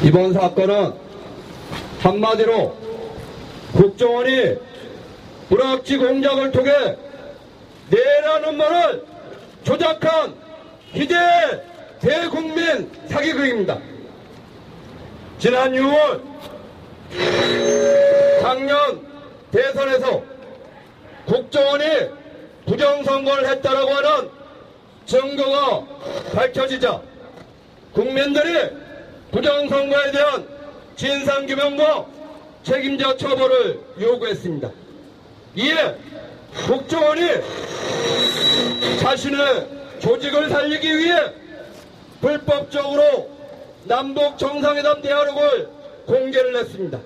이번 사건은 한마디로 국정원이 불합치 공작을 통해 내라는 말을 조작한 희대의 대국민 사기극입니다. 지난 6월 작년 대선에서 국정원이 부정선거를 했다라고 하는 증거가 밝혀지자 국민들이 부정선거에 대한 진상규명과 책임자 처벌을 요구했습니다. 이에 국정원이 자신의 조직을 살리기 위해 불법적으로 남북 정상회담 대화록을 공개를 했습니다.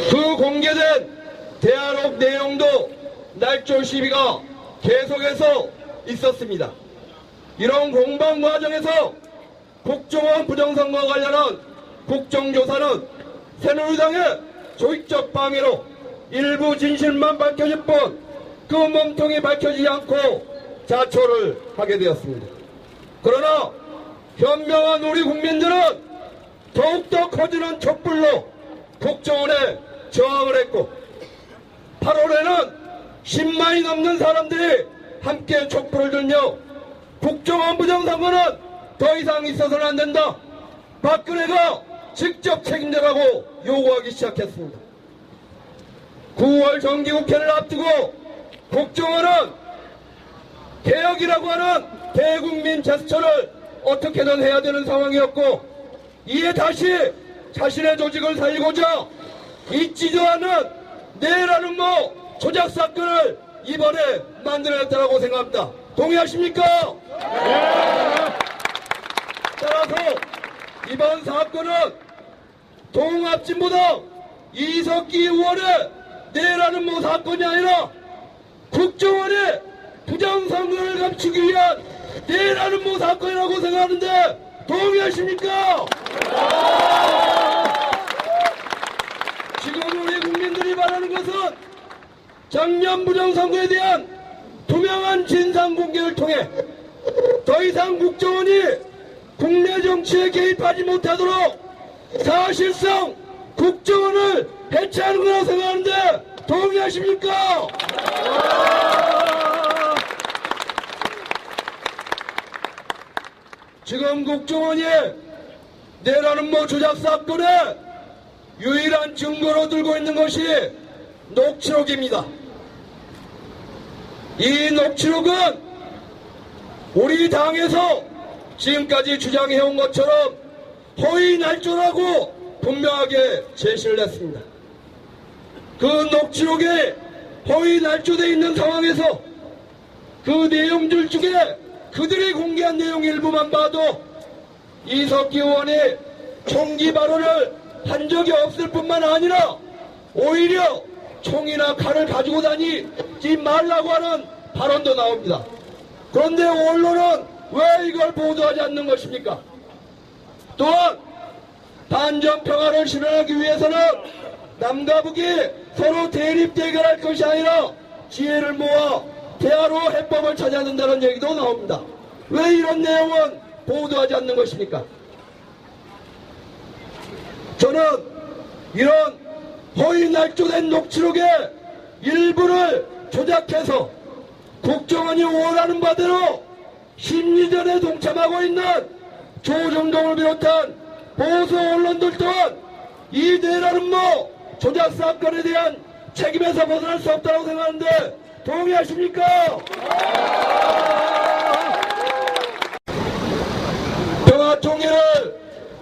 그 공개된 대화록 내용도 날조 시비가 계속해서 있었습니다. 이런 공방 과정에서 국정원 부정선거와 관련한 국정조사는 새누리당의 조직적 방해로 일부 진실만 밝혀질 뿐 그 몸통이 밝혀지지 않고 자초를 하게 되었습니다. 그러나 현명한 우리 국민들은 더욱더 커지는 촛불로 국정원에 저항을 했고 8월에는 10만이 넘는 사람들이 함께 촛불을 들며 국정원 부정선거는 더 이상 있어서는 안 된다. 박근혜가 직접 책임져라고 요구하기 시작했습니다. 9월 정기국회를 앞두고 국정원은 개혁이라고 하는 대국민 제스처를 어떻게든 해야 되는 상황이었고 이에 다시 자신의 조직을 살리고자 잊지도 않은 내라는 조작 사건을 이번에 만들어냈다고 생각합니다. 동의하십니까? 네. 따라서 이번 사건은 통합진보당 이석기 의원의 내라는 사건이 아니라 국정원이 부정선거를 감추기 위한 내라는 사건이라고 생각하는데 동의하십니까? 지금 우리 국민들이 바라는 것은 작년 부정선거에 대한 투명한 진상 공개를 통해 더 이상 국정원이 국내 정치에 개입하지 못하도록 사실상 국정원을 해체하는 거라고 생각하는데 동의하십니까? 지금 국정원이 내라는 조작 사건의 유일한 증거로 들고 있는 것이 녹취록입니다. 이 녹취록은 우리 당에서 지금까지 주장해온 것처럼 허위 날조라고 분명하게 제시를 했습니다. 그 녹취록에 허위 날조되어 있는 상황에서 그 내용들 중에 그들이 공개한 내용 일부만 봐도 이석기 의원이 총기 발언을 한 적이 없을 뿐만 아니라 오히려 총이나 칼을 가지고 다니지 말라고 하는 발언도 나옵니다. 그런데 언론은 왜 이걸 보도하지 않는 것입니까? 또한 반전 평화를 실현하기 위해서는 남과 북이 서로 대립 대결할 것이 아니라 지혜를 모아 대화로 해법을 찾아야 된다는 얘기도 나옵니다. 왜 이런 내용은 보도하지 않는 것입니까? 저는 이런 허위 날조된 녹취록의 일부를 조작해서 국정원이 원하는 바대로 심리전에 동참하고 있는 조정동을 비롯한 보수 언론들 또한 이 내라는 조작 사건에 대한 책임에서 벗어날 수 없다고 생각하는데 동의하십니까? 평화통일을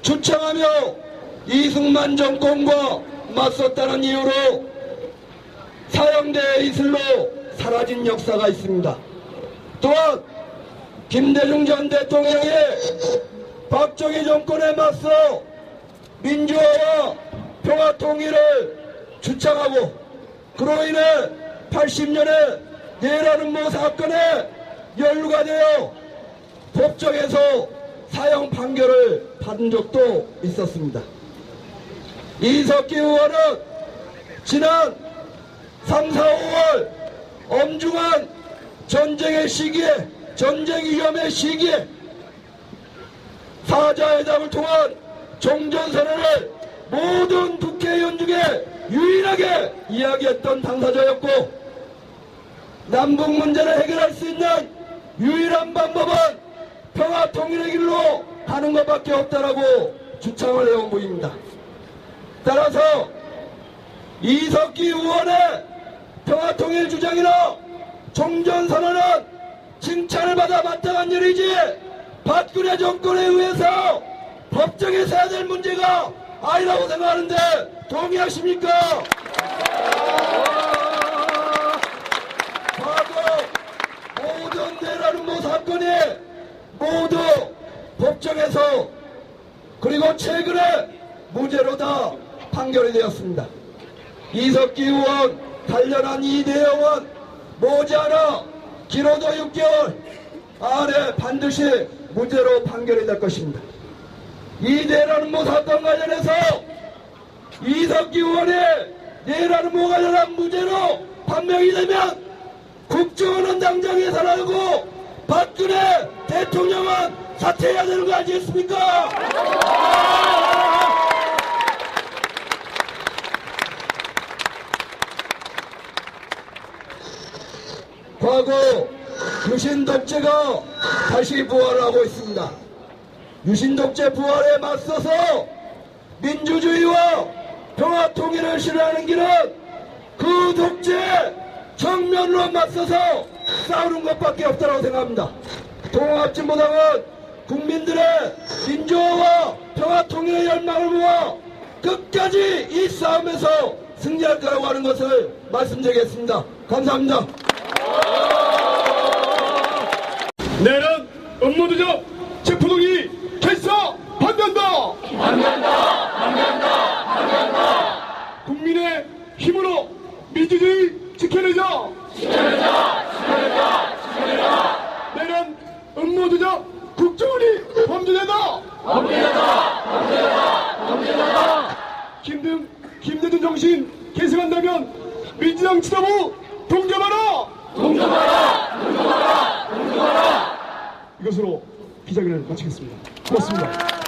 주창하며 이승만 정권과 맞섰다는 이유로 사형대의 이슬로 사라진 역사가 있습니다. 또한 김대중 전 대통령이 박정희 정권에 맞서 민주화와 평화통일을 주창하고 그로 인해 80년에 내라는 사건에 연루가 되어 법정에서 사형 판결을 받은 적도 있었습니다. 이석기 의원은 지난 3, 4, 5월 엄중한 전쟁의 시기에 전쟁 위험의 시기에 사자회담을 통한 종전선언을 모든 국회의원 중에 유일하게 이야기했던 당사자였고, 남북 문제를 해결할 수 있는 유일한 방법은 평화 통일의 길로 가는 것밖에 없다라고 주창을 해온 분입니다. 따라서 이석기 의원의 평화 통일 주장이나 종전선언은 칭찬을 받아 마땅한 일이지 박근혜 정권에 의해서 법정에서 해야 될 문제가 아니라고 생각하는데 동의하십니까? 과거 모든 내란음모 사건이 모두 법정에서 그리고 최근에 무죄로 다 판결이 되었습니다. 이석기 의원 관련한 이 내용은 머지않아 길어도 6개월 안에 반드시 무죄로 판결이 될 것입니다. 이 내란음모 사건 관련해서 이석기 의원의 내란음모 관련한 무죄로 판명이 되면 국정원은 당장 해산하고 박근혜 대통령은 사퇴해야 되는 거 아니겠습니까? 과거 유신독재가 다시 부활하고 있습니다. 유신독재 부활에 맞서서 민주주의와 평화통일을 실현하는 길은 그 독재 정면으로 맞서서 싸우는 것밖에 없다고 생각합니다. 통합진보당은 국민들의 민주화와 평화통일의 열망을 모아 끝까지 이 싸움에서 승리할 거라고 하는 것을 말씀드리겠습니다. 감사합니다. 내란 음모도적 체포동의 결사 반대한다. 국민의 힘으로 민주주의 지켜내자. 내란 음모도적 국정원이 범죄자다. 김대중 정신 계승한다면 민주당 지도부 동참하라. 이것으로 기자회견을 마치겠습니다. 고맙습니다.